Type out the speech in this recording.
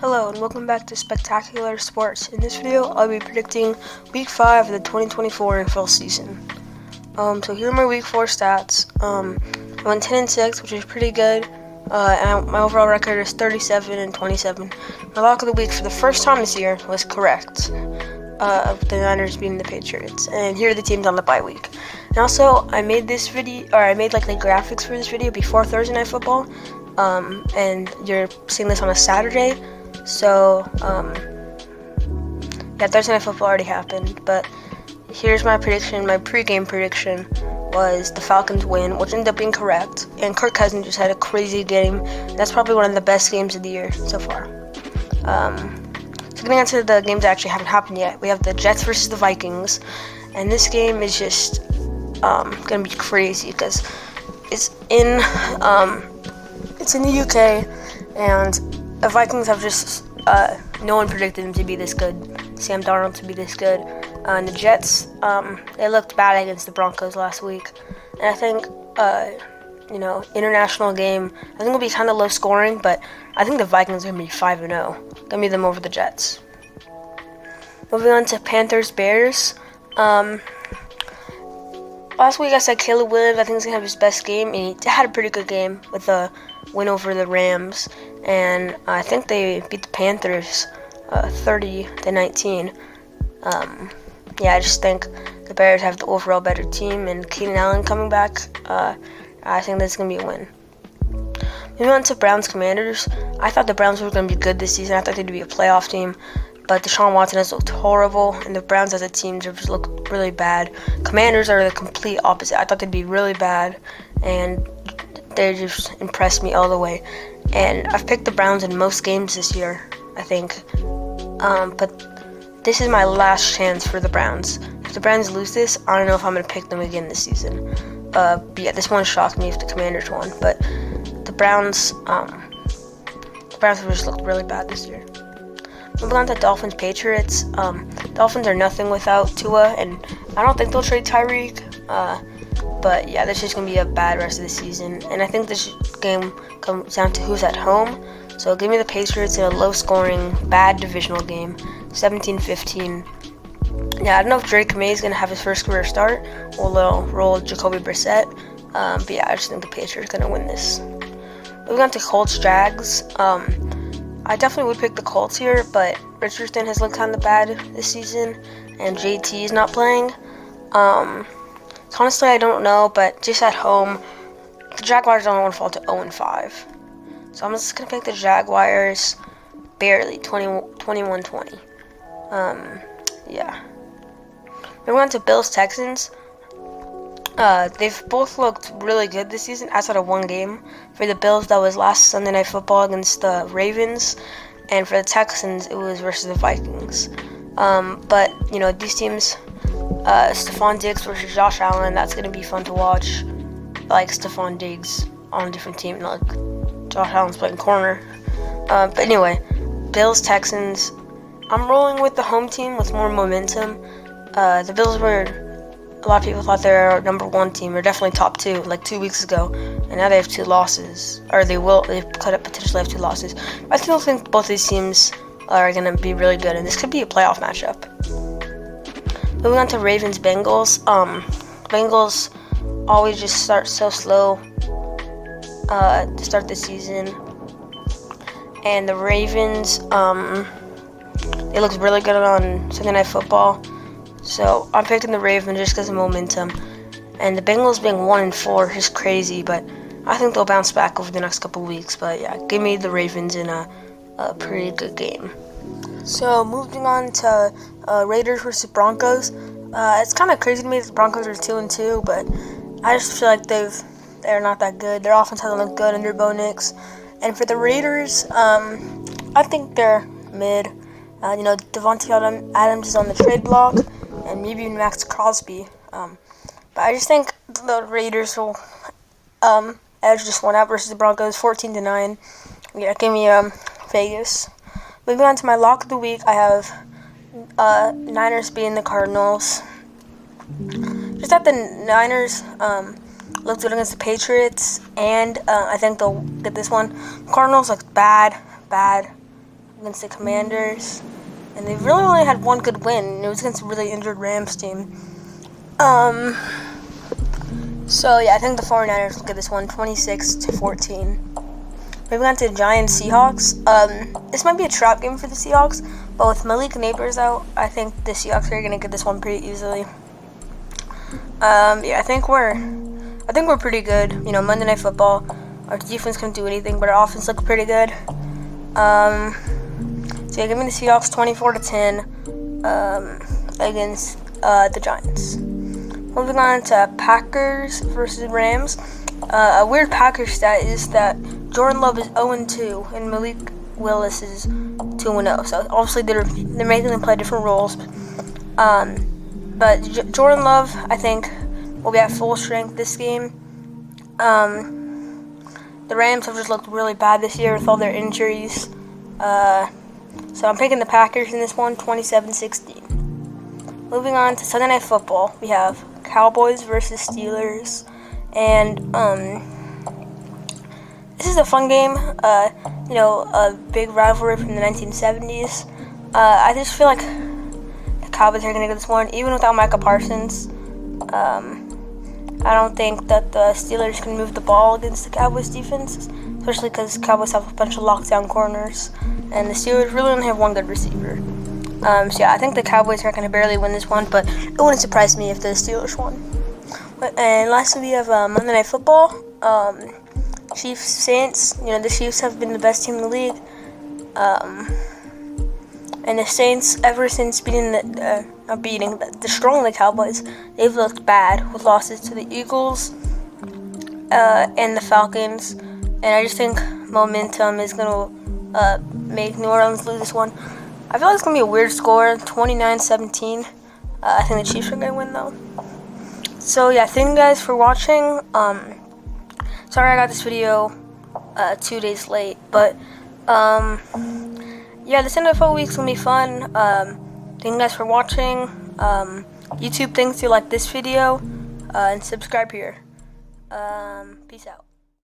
Hello and welcome back to Spectacular Sports. In this video, I'll be predicting Week 5 of the 2024 NFL season. So here are my Week 4 stats. I went 10-6, which is pretty good. And my overall record is 37-27. My lock of the week for the first time this year was correct. The Niners beating the Patriots. And here are the teams on the bye week. And also, I made this video, or I made the graphics for this video before Thursday Night Football. And you're seeing this on a Saturday. So, Thursday Night Football already happened, but here's my prediction. My pregame prediction was the Falcons win, which ended up being correct, and Kirk Cousins just had a crazy game. That's probably one of the best games of the year so far. So getting into the games that actually haven't happened yet, we have the Jets versus the Vikings, and this game is just gonna be crazy because it's in the UK, and the Vikings have just, no one predicted them to be this good, Sam Darnold to be this good. And the Jets, they looked bad against the Broncos last week. And I think, international game, I think it'll be kind of low scoring, but I think the Vikings are going to be 5-0. Gonna be them over the Jets. Moving on to Panthers Bears. Last week I said Caleb Williams, I think he's going to have his best game, and he had a pretty good game with a win over the Rams, and I think they beat the Panthers 30-19. I just think the Bears have the overall better team, and Keenan Allen coming back, I think that's going to be a win. Moving on to Browns Commanders, I thought the Browns were going to be good this season. I thought they'd be a playoff team, but Deshaun Watson has looked horrible, and the Browns as a team just looked really bad. Commanders are the complete opposite. I thought they'd be really bad, and they just impressed me all the way. And I've picked the Browns in most games this year, I think. But this is my last chance for the Browns. If the Browns lose this, I don't know if I'm going to pick them again this season. This one shocked me if the Commanders won. But the Browns have just looked really bad this year. Moving on to Dolphins Patriots. Dolphins are nothing without Tua, and I don't think they'll trade Tyreek. But this is going to be a bad rest of the season. And I think this game comes down to who's at home. So give me the Patriots in a low-scoring, bad divisional game, 17-15. I don't know if Drake May is going to have his first career start, or they'll roll Jacoby Brissett. I just think the Patriots are going to win this. Moving on to Colts Jags. I definitely would pick the Colts here, but Richardson has looked kind of bad this season, and JT is not playing. Honestly, I don't know, but just at home, the Jaguars don't want to fall to 0-5. So I'm just going to pick the Jaguars barely, 21-20. Moving on to Bills Texans. They've both looked really good this season outside of one game. For the Bills, that was last Sunday Night Football against the Ravens, and for the Texans, it was versus the Vikings. These teams, Stephon Diggs versus Josh Allen, that's going to be fun to watch. I like Stephon Diggs on a different team, like Josh Allen's playing corner. Bills Texans, I'm rolling with the home team with more momentum. The Bills a lot of people thought they were our number one team. They're definitely top two, like 2 weeks ago, and now they have 2 losses, or they could have potentially have 2 losses. I still think both these teams are going to be really good, and this could be a playoff matchup. Moving on to Ravens Bengals. Bengals always just start so slow to start the season, and the Ravens, they looked really good on Sunday Night Football. So I'm picking the Ravens just because of momentum. And the Bengals being 1-4 is crazy, but I think they'll bounce back over the next couple weeks. But give me the Ravens in a pretty good game. So moving on to Raiders versus Broncos. It's kind of crazy to me that the Broncos are 2-2, but I just feel like they're not that good. Their offense hasn't looked good under Bo Nix. And for the Raiders, I think they're mid. Devontae Adams is on the trade block, and maybe even Max Crosby. But I just think the Raiders will edge this one out versus the Broncos, 14-9. Give me Vegas. Moving on to my lock of the week, I have Niners beating the Cardinals. Just that the Niners looked good against the Patriots, and I think they'll get this one. Cardinals look bad. against the Commanders, and they've really only had one good win, and it was against a really injured Rams team. So yeah, I think the 49ers will get this one 26-14. Moving on to Giants Seahawks. This might be a trap game for the Seahawks, but with Malik Neighbors out, I think the Seahawks are gonna get this one pretty easily. Yeah, I think we're pretty good. You know, Monday Night Football. Our defense couldn't do anything, but our offense looked pretty good. So yeah, give me the Seahawks 24-10 against the Giants. Moving on to Packers versus Rams. A weird Packers stat is that Jordan Love is 0-2 and Malik Willis is 2-0. So obviously they're making them play different roles. But Jordan Love, I think, will be at full strength this game. The Rams have just looked really bad this year with all their injuries. So I'm picking the Packers in this one, 27-16. Moving on to Sunday Night Football, we have Cowboys versus Steelers. And this is a fun game. You know, a big rivalry from the 1970s. I just feel like the Cowboys are going to get this one, even without Micah Parsons. I don't think that the Steelers can move the ball against the Cowboys defense, especially because Cowboys have a bunch of lockdown corners, and the Steelers really only have one good receiver. So yeah, I think the Cowboys are going to barely win this one, but it wouldn't surprise me if the Steelers won. And lastly, we have Monday Night Football. Chiefs Saints. You know, the Chiefs have been the best team in the league. And the Saints, ever since destroying the Cowboys, they've looked bad with losses to the Eagles and the Falcons. And I just think momentum is going to make New Orleans lose this one. I feel like it's going to be a weird score, 29-17. I think the Chiefs are going to win, though. So, yeah, thank you guys for watching. Sorry I got this video 2 days late, but yeah, this end of the week's gonna be fun. Thank you guys for watching. YouTube thinks you like this video, and subscribe here. Peace out.